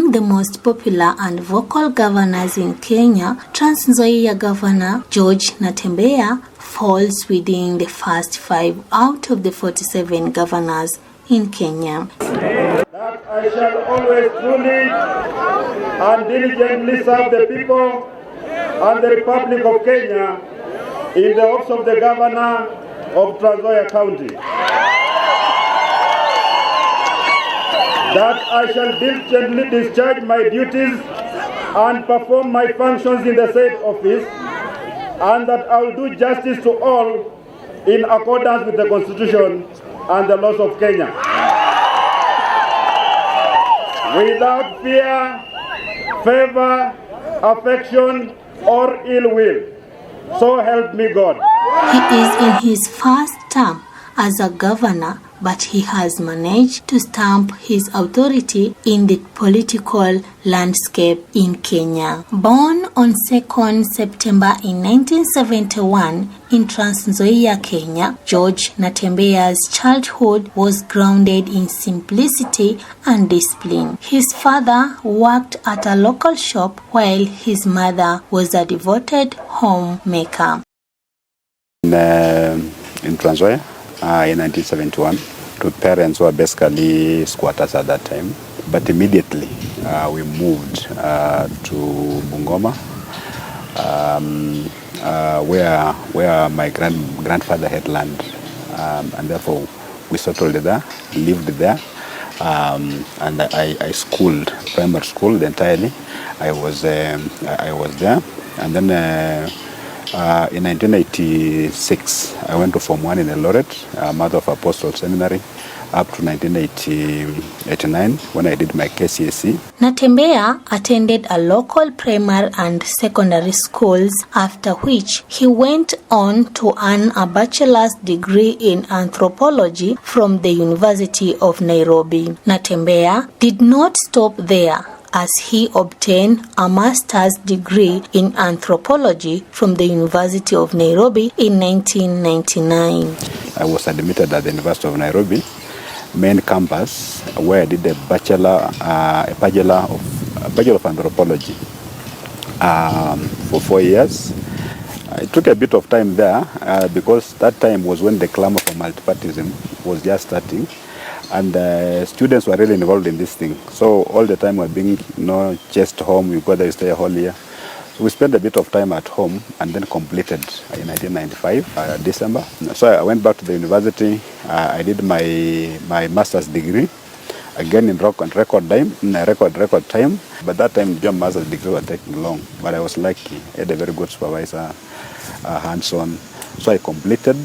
Among the most popular and vocal governors in Kenya, Trans Nzoia Governor George Natembeya falls within the first 5 out of the 47 governors in Kenya. That I shall always truly and diligently serve the people and the Republic of Kenya in the office of the Governor of Trans Nzoia County. That I shall diligently discharge my duties and perform my functions in the said office, and that I will do justice to all in accordance with the Constitution and the laws of Kenya. Without fear, favor, affection, or ill will. So help me God. He is in his first term as a governor, but he has managed to stamp his authority in the political landscape in Kenya. Born on 2nd September in 1971 in Trans Nzoia, Kenya, George Natembeya's childhood was grounded in simplicity and discipline. His father worked at a local shop while his mother was a devoted homemaker. In Trans Nzoia, in 1971, two parents were basically squatters at that time. But immediately we moved to Bungoma, where my grandfather had land, and therefore we settled there, lived there, and I schooled, primary school entirely. I was there, and then in 1986, I went to Form 1 in Eldoret, Mother of Apostles Seminary, up to 1989 when I did my KCSE. Natembeya attended a local primary and secondary schools, after which he went on to earn a bachelor's degree in anthropology from the University of Nairobi. Natembeya did not stop there, as he obtained a master's degree in anthropology from the University of Nairobi in 1999. I was admitted at the University of Nairobi main campus, where I did a bachelor of anthropology for 4 years. It took a bit of time there because that time was when the clamor for multipartyism was just starting. And students were really involved in this thing. So all the time we're being, chased home, you go there, you stay a whole year. So we spent a bit of time at home and then completed in 1995, December. So I went back to the university. I did my master's degree, again in record time. But that time, the master's degree was taking long. But I was lucky. I had a very good supervisor, hands-on. So I completed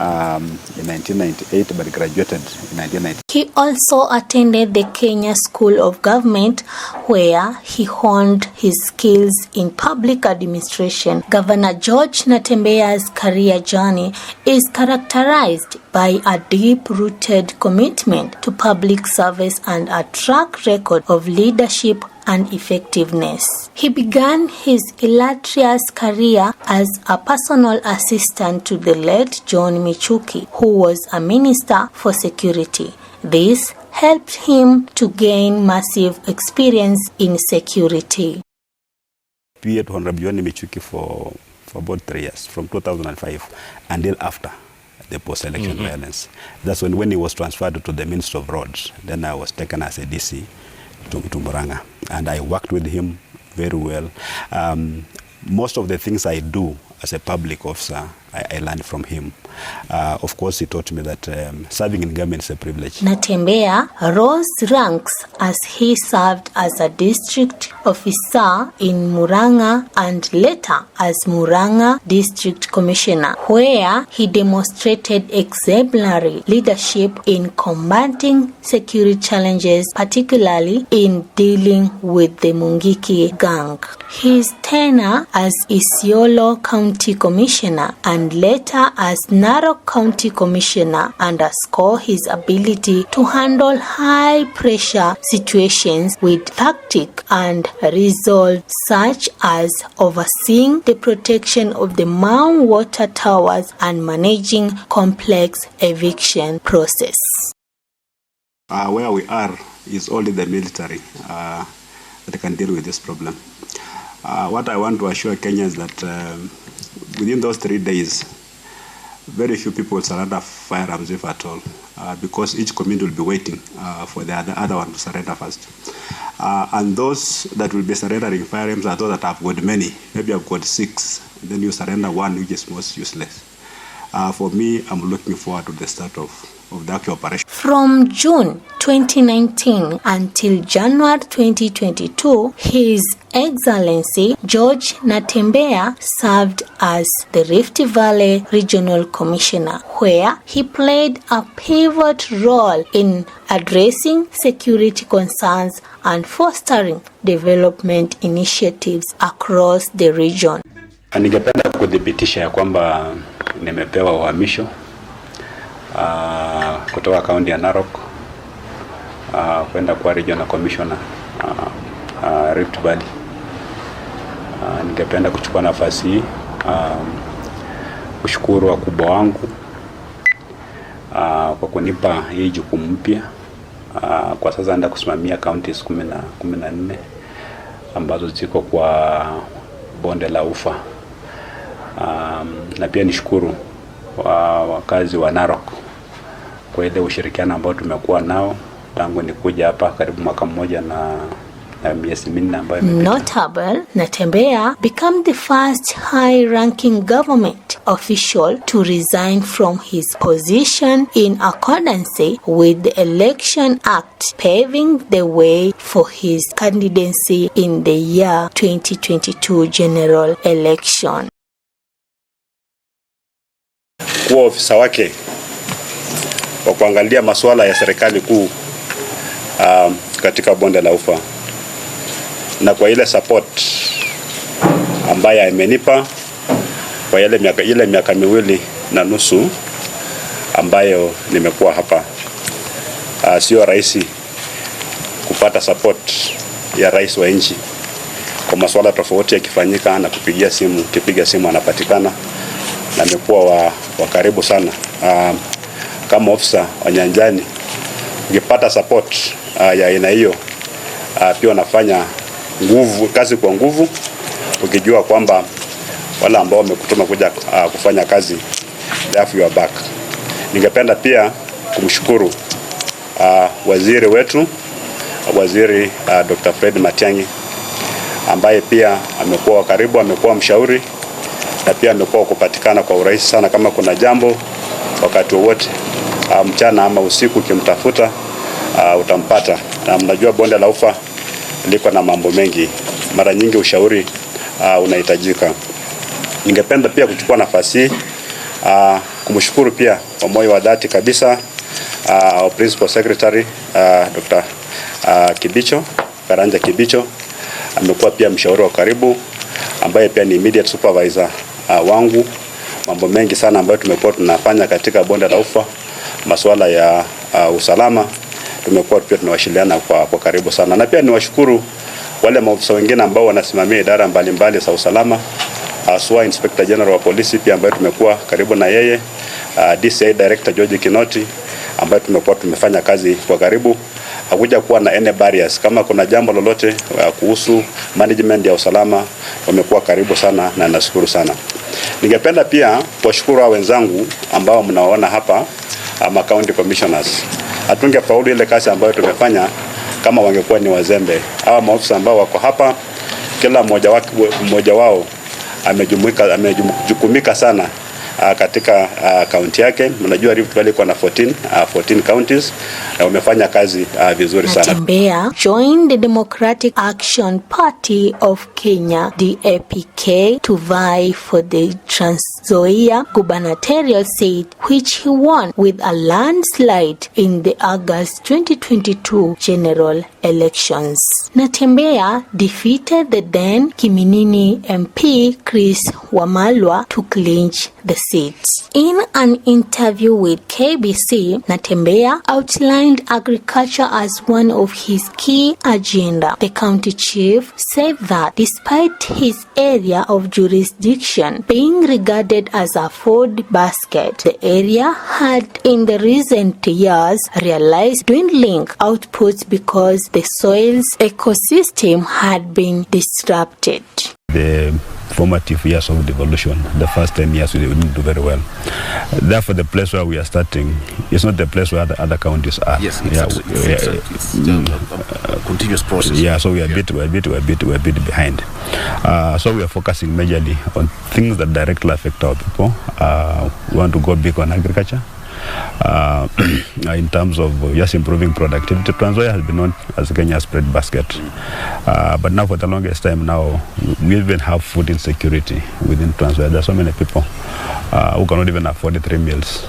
in 1998, but graduated in 1990. He also attended the Kenya School of Government, where he honed his skills in public administration. Governor George Natembeya's career journey is characterized by a deep-rooted commitment to public service and a track record of leadership and effectiveness. He began his illustrious career as a personal assistant to the late John Michuki, who was a minister for security. This helped him to gain massive experience in security. We had Honorable John Michuki for about 3 years, from 2005 until after the post-election violence. That's when he was transferred to the Ministry of Roads. Then I was taken as a DC to Murang'a, and I worked with him very well. Most of the things I do as a public officer, I learned from him. Of course, he taught me that serving in government is a privilege. Natembeya rose ranks as he served as a district officer in Murang'a and later as Murang'a District Commissioner, where he demonstrated exemplary leadership in combating security challenges, particularly in dealing with the Mungiki gang. His tenure as Isiolo County Commissioner and later as Narok County Commissioner underscore his ability to handle high-pressure situations with tactic and resolve, such as overseeing the protection of the Mau water towers and managing complex eviction process. Where we are is only the military. that can deal with this problem. What I want to assure Kenyans that within those 3 days, very few people will surrender firearms, if at all, because each community will be waiting for the other one to surrender first. And those that will be surrendering firearms are those that have got many. Maybe I've got 6, and then you surrender one, which is most useless. For me, I'm looking forward to the start of the actual operation. From June 2019 until January 2022, His Excellency George Natembeya served as the Rift Valley Regional Commissioner, where he played a pivotal role in addressing security concerns and fostering development initiatives across the region. Ningependa kudhibitisha ya kwamba nimepewa uhamisho kutoka kaunti ya Narok kwenda kwa Regional Commissioner Rift Valley. Ningependa kuchukua nafasi hii kushukuru wakubwa wangu kwa kunipa hii jukumu mpya. Kwa sasa naenda kusimamia counties 14 ambazo ziko kwa bonde la Ufa. Na pia nishukuru wakazi wa Narok kwa ile ushirikiano ambao tumekuwa nao tangu nikuja hapa karibu mwaka mmoja na miezi minne ambayo imepita. Notable, Natembeya became the first high-ranking government official to resign from his position in accordance with the Election Act, paving the way for his candidacy in the year 2022 general election. Kuwa ofisa wake wa kuangalia masuala ya serikali kuu katika bonde la Ufa, na kwa ile support ambayo imenipa kwa ile miaka 2.5 ambayo nimekuwa hapa. Sio rahisi kupata support ya rais wa nchi kwa masuala tofauti yakifanyika na kipiga simu anapatikana, na nimekuwa wa karibu sana. Kama ofisa wa nyanjani, ukipata support ya aina hiyo, pia unafanya kazi kwa nguvu, ukijua kwamba wale ambao wamekutuma kuja kufanya kazi, they have your back. Ningependa pia kumshukuru waziri wetu, waziri Dr. Fred Matiang'i, ambaye pia amekuwa karibu, amekuwa mshauri, na pia amekuwa kupatikana kwa urahisi sana. Kama kuna jambo wakati wowote, mchana ama usiku, kimtafuta utampata. Na mnajua bonde la Ufa liko na mambo mengi, mara nyingi ushauri unahitajika. Ningependa pia kuchukua nafasi kumshukuru pia kwa moyo wa dhati kabisa our Principal Secretary Dr. Karanja Kibicho. Amekuwa pia mshauri wa karibu, ambaye pia ni immediate supervisor wangu. Mambo mengi sana ambayo tumekuwa tunafanya katika bonde la Ufa, masuala ya usalama, tumekuwa pia tunawashirikiana kwa karibu sana. Na pia niwashukuru wale maofisa wengine ambao wanasimamia idara mbalimbali za usalama, aswa Inspector General wa polisi pia ambaye tumekuwa karibu na yeye, DCI Director George Kinoti ambaye tumekuwa tumefanya kazi kwa karibu. Hakuja kuwa na any barriers. Kama kuna jambo lolote kuhusu management ya usalama, wamekuwa karibu sana na nashukuru sana. Ningependa pia kuwashukuru wenzangu ambao mnawaona hapa, county commissioners. Hatungefaulu ile kazi ambayo tumefanya kama wangekuwa ni wazembe. Hawa maofisa ambao wako hapa, kila mmoja wao amejukumika sana katika kaunti yake. Mnajua Rift Valley iko na 14 counties, na wamefanya kazi vizuri sana. Natembeya joined the Democratic Action Party of Kenya, DAPK, to vie for the Trans Nzoia gubernatorial seat, which he won with a landslide in the August 2022 general elections. Natembeya defeated the then Kiminini MP Chris Wamalwa to clinch the seats. In an interview with KBC, Natembeya outlined agriculture as one of his key agenda. The county chief said that despite his area of jurisdiction being regarded as a food basket, the area had in the recent years realized dwindling outputs because the soil's ecosystem had been disrupted. The formative years of devolution, the first 10 years we didn't do very well. Therefore, the place where we are starting is not the place where the other counties are. Yes, it's a continuous process. Yeah, so we are a bit behind. So we are focusing majorly on things that directly affect our people. We want to go big on agriculture. In terms of just improving productivity, Trans Nzoia has been known as Kenya's bread basket. But now for the longest time now, we even have food insecurity within Trans Nzoia. There are so many people who cannot even afford 3 meals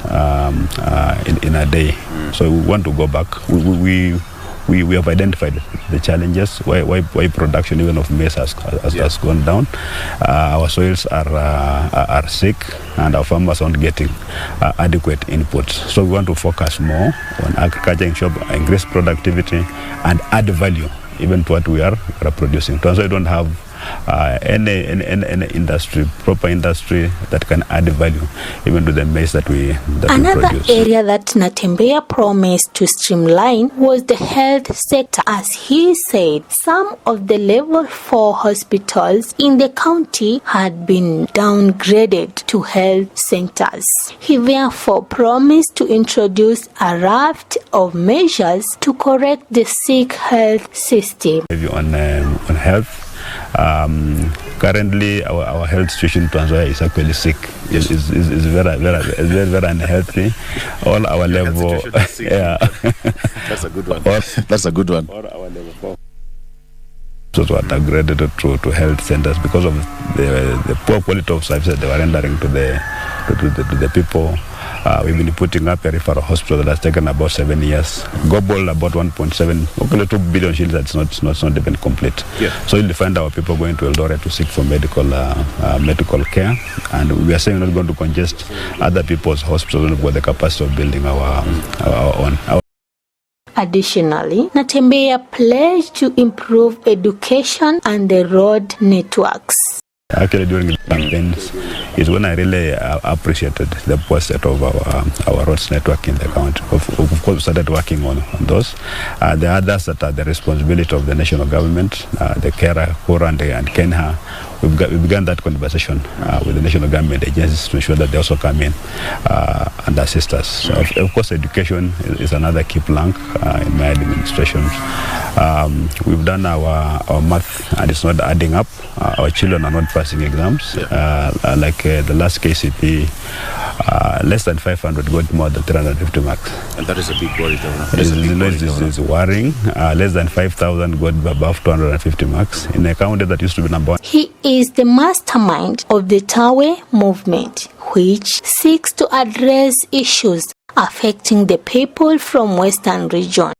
in a day. So we want to go back. We have identified the challenges, why production even of maize has gone down. Our soils are sick and our farmers aren't getting adequate inputs. So we want to focus more on agriculture, increase productivity and add value even to what we are producing. So we don't have any industry, proper industry that can add value even to the maize that we produce. Another area that Natembeya promised to streamline was the health sector. As he said, some of the level 4 hospitals in the county had been downgraded to health centers. He therefore promised to introduce a raft of measures to correct the sick health system. On health, currently our health situation in Trans Nzoia is actually sick. It's very unhealthy. All our level, yeah. That's a good one. That's a good one. All our level 4 so were upgraded to health centers because of the poor quality of services they were rendering to the people. We've been putting up a referral hospital that has taken about 7 years. Global about 1.7, 2 billion shillings. That's not even complete. Yeah. So you'll find our people going to Eldoret to seek for medical care, and we are saying we're not going to congest other people's hospitals with the capacity of building our own. Additionally, Natembeya pledged to improve education and the road networks. Actually, during the campaigns is when I really appreciated the poor state of our roads network in the county. Of course, we started working on those. The others that are the responsibility of the national government, the KERA, KORA, and KENHA, we began that conversation with the national government agencies to ensure that they also come in and assist us. So of course, education is another key plank in my administration. We've done our math and it's not adding up. Our children are not passing exams. Like the last KCP, less than 500 got more than 350 marks. And that is a big worry. It's worrying. Less than 5,000 got above 250 marks in a county that used to be number 1. He is the mastermind of the Tawe movement, which seeks to address issues affecting the people from Western region.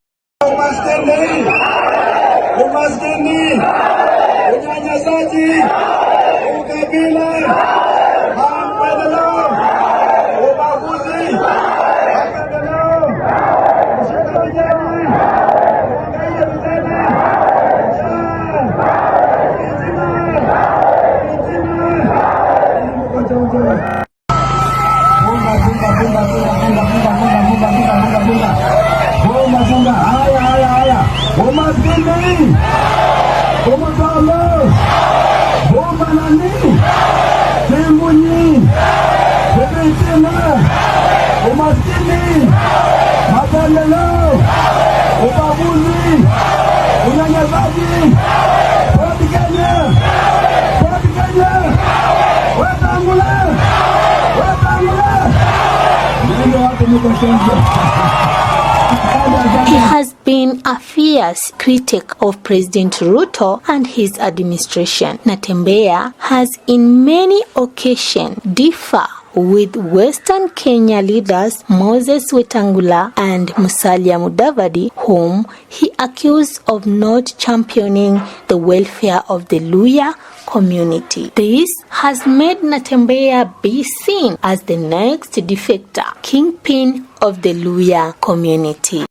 He has been a fierce critic of President Ruto and his administration. Natembeya has in many occasions differed with Western Kenya leaders Moses Wetangula and Musalia Mudavadi, whom he accused of not championing the welfare of the Luhya community. This has made Natembeya be seen as the next defector, kingpin of the Luhya community.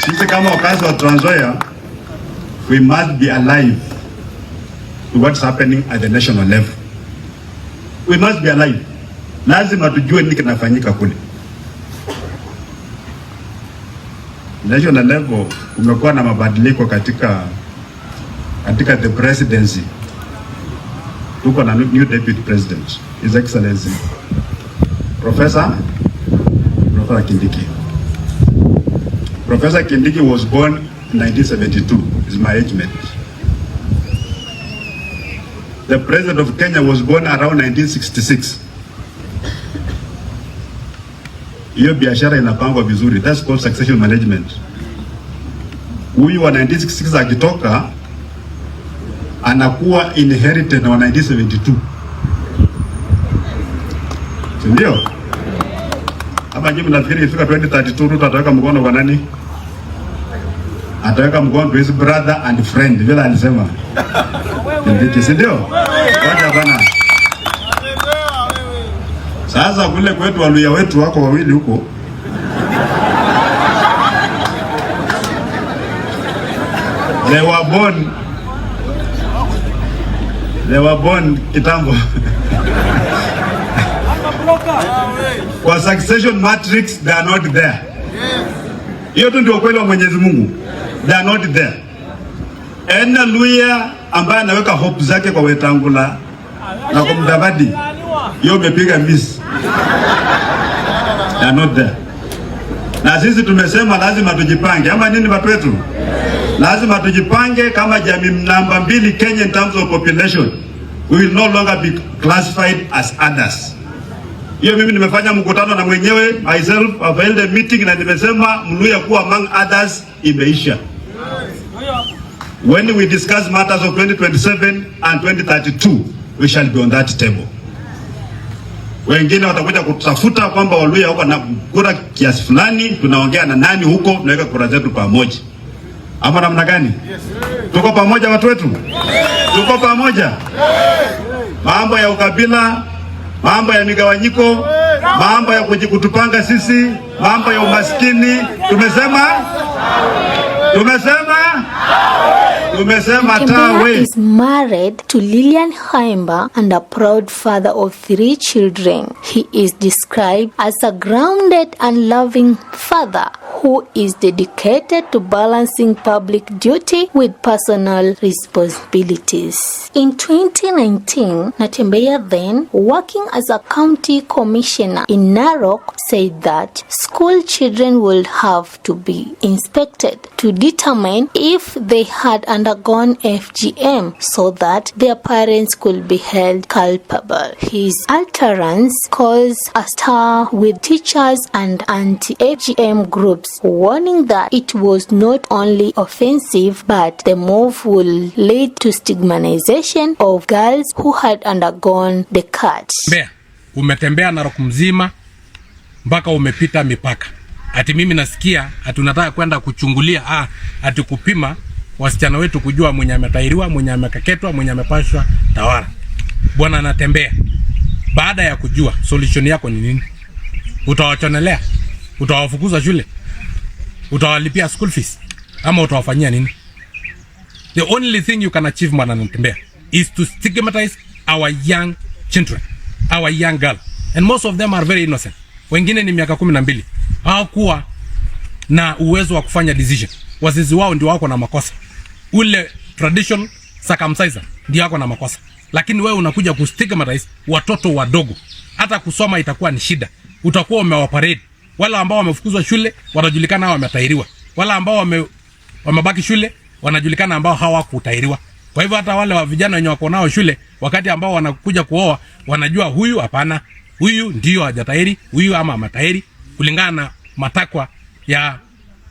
Sisi kama wakazi wa Trans Nzoia, we must be alive to what's happening at the national level. We must be alive. Lazima tujue nini kinafanyika kule. National level umekuwa na mabadiliko katika the presidency. Tuko na new deputy president, His Excellency Professor Kindiki. Professor Kindiki was born in 1972, is my age mate. The President of Kenya was born around 1966. Hiyo biashara inapangwa vizuri. That's called succession management. Huyu wa 1966 akitoka anakuwa inherited na wa 1972. Ndio? Hapa jibu nafikiri ifika 2032 Ruto ataweka mkono kwa nani? Ataweka mkono to his brother and friend. Vile alisema. Ndio? Ngoja bana. Sasa kule kwetu Waluhya wetu wako wawili huko. They were born kitambo. Kwa succession matrix, they are not there. Hiyo tu ndio kweli wa Mwenyezi Mungu. They are not there. Ena Luhya ambaye anaweka hope zake kwa Wetangula na kwa Mudavadi, hiyo umepiga miss. They are not there. Na sisi tumesema lazima tujipange. Ama nini watu wetu? Lazima tujipange kama jamii namba 2 Kenya in terms of population. We will no longer be classified as others. Hiyo mimi nimefanya mkutano na mwenyewe myself, I've held a meeting na nimesema Mluhya kuwa among others imeisha. When we discuss matters of 2027 and 2032, we shall be on that table. Wengine watakuja kutafuta kwamba Waluhya wako na kura kiasi fulani, tunaongea na nani huko, tunaweka kura zetu pamoja. Ama namna gani? Tuko pamoja watu wetu? Tuko pamoja? Mambo ya ukabila, mambo ya migawanyiko, mambo ya kutupanga sisi, mambo ya umaskini, tumesema Natembeya is married to Lilian Haimba and a proud father of 3 children. He is described as a grounded and loving father who is dedicated to balancing public duty with personal responsibilities. In 2019, Natembeya, then working as a county commissioner in Narok, said that school children would have to be inspected to determine if they had undergone FGM so that their parents could be held culpable. His utterance caused a stir with teachers and anti-FGM groups, warning that it was not only offensive but the move will lead to stigmatization of girls who had undergone the cut. Umetembea Narok mzima mpaka umepita mipaka. Ati mimi nasikia atunataka kwenda kuchungulia ati kupima wasichana wetu kujua mwenye ametairiwa, mwenye amekaketwa, mwenye amepashwa tawara. Bwana Natembeya, baada ya kujua solution yako ni nini? Utawachonelea? Utawafukuza shule? Utawalipia school fees? Ama utawafanyia nini? The only thing you can achieve, Bwana Natembeya, is to stigmatize our young children, our young girl, and most of them are very innocent. Wengine ni miaka 12. Hawakuwa na uwezo wa kufanya decision. Wazazi wao ndio wako na makosa. Ule tradition circumcision ndio wako na makosa. Lakini wewe unakuja kustigmatize watoto wadogo. Hata kusoma itakuwa ni shida. Utakuwa umewaparade. Wale ambao wamefukuzwa shule wanajulikana hao wametairiwa. Wale ambao wamebaki shule wanajulikana ambao hawakutairiwa. Kwa hivyo hata wale wa vijana wenye wako nao shule wakati ambao wanakuja kuoa wanajua huyu hapana, huyu ndio hajatairi, huyu ama amatairi kulingana na matakwa ya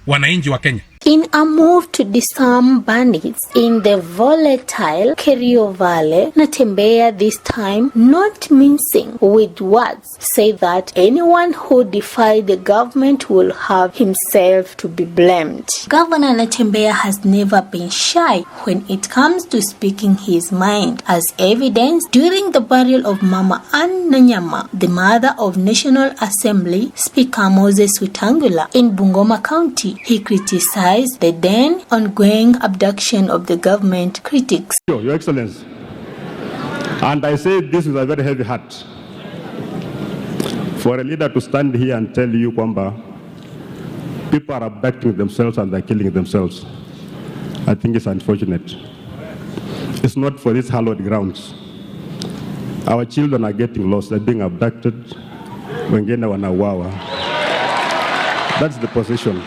wananchi wa Kenya. In a move to disarm bandits in the volatile Kerio Valley, Natembeya, this time not mincing with words, said that anyone who defied the government will have himself to be blamed. Governor Natembeya has never been shy when it comes to speaking his mind, as evidenced during the burial of Mama Ann Nanyama, the mother of National Assembly Speaker Moses Wetangula in Bungoma County. He criticized the then ongoing abduction of the government critics. Your Excellency, and I say this with a very heavy heart, for a leader to stand here and tell you kwamba people are abducting themselves and they're killing themselves, I think it's unfortunate. It's not for these hallowed grounds. Our children are getting lost, they're being abducted, wengine wanauawa. That's the position.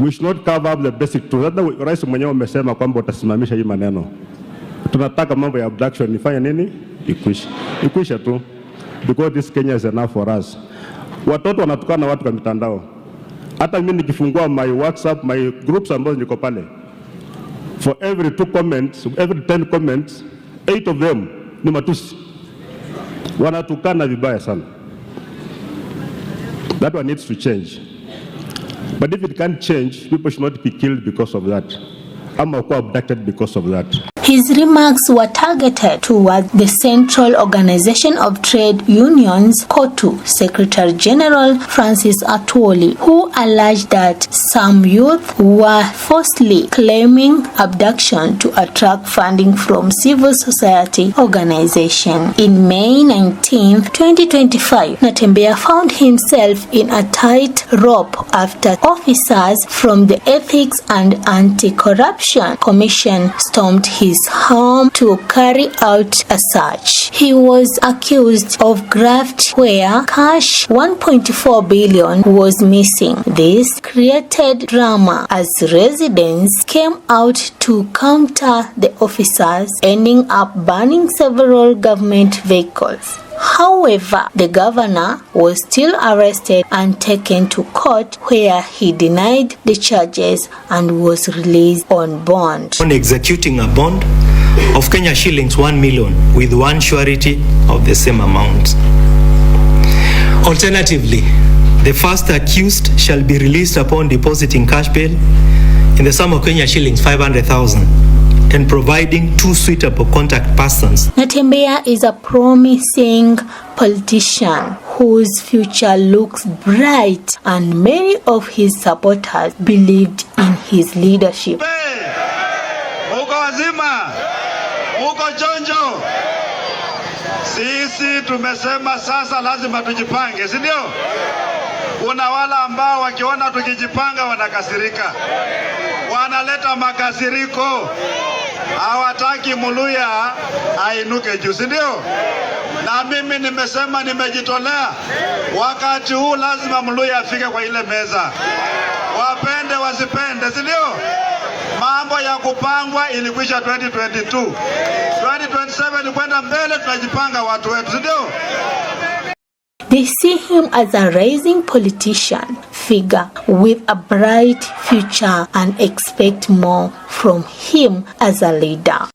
We should not cover up the basic truth. Hata rais mwenyewe amesema kwamba utasimamisha hii maneno. Tunataka mambo ya abduction ifanye nini? Ikwisha tu. Because this Kenya is enough for us. Watoto wanatukana watu kwa mitandao. Hata mimi nikifungua my WhatsApp, my groups ambazo niko pale, for every 2 comments, every 10 comments, 8 of them ni matusi. Wanatukana vibaya sana. That one needs to change. But if it can't change, people should not be killed because of that. I'm abducted because of that. His remarks were targeted toward the Central Organization of Trade Unions, COTU, Secretary General Francis Atwoli, who alleged that some youth were falsely claiming abduction to attract funding from civil society organization. In May 19, 2025, Natembeya found himself in a tight rope after officers from the Ethics and Anti-Corruption Commission stormed his home to carry out a search. He was accused of graft where cash 1.4 billion was missing. This created drama as residents came out to counter the officers, ending up burning several government vehicles. However, the governor was still arrested and taken to court, where he denied the charges and was released on bond. On executing a bond of Kenya shillings 1 million with one surety of the same amount. Alternatively, the first accused shall be released upon depositing cash bail in the sum of Kenya shillings 500,000 and providing 2 suitable contact persons. Natembeya is a promising politician whose future looks bright, and many of his supporters believed in his leadership. Uko wazima, uko chonjo. Sisi tumesema sasa lazima tujipange, si ndio? Kuna wala ambao wakiona tukijipanga wanakasirika, wanaleta makasiriko, hawataki Muluya ainuke juu, si ndio? Na mimi nimesema nimejitolea, wakati huu lazima Muluya afike kwa ile meza, wapende wasipende, si ndio? Mambo ya kupangwa ilikwisha 2022. 2027 kwenda mbele, tunajipanga watu wetu, si ndio? They see him as a rising politician figure with a bright future and expect more from him as a leader.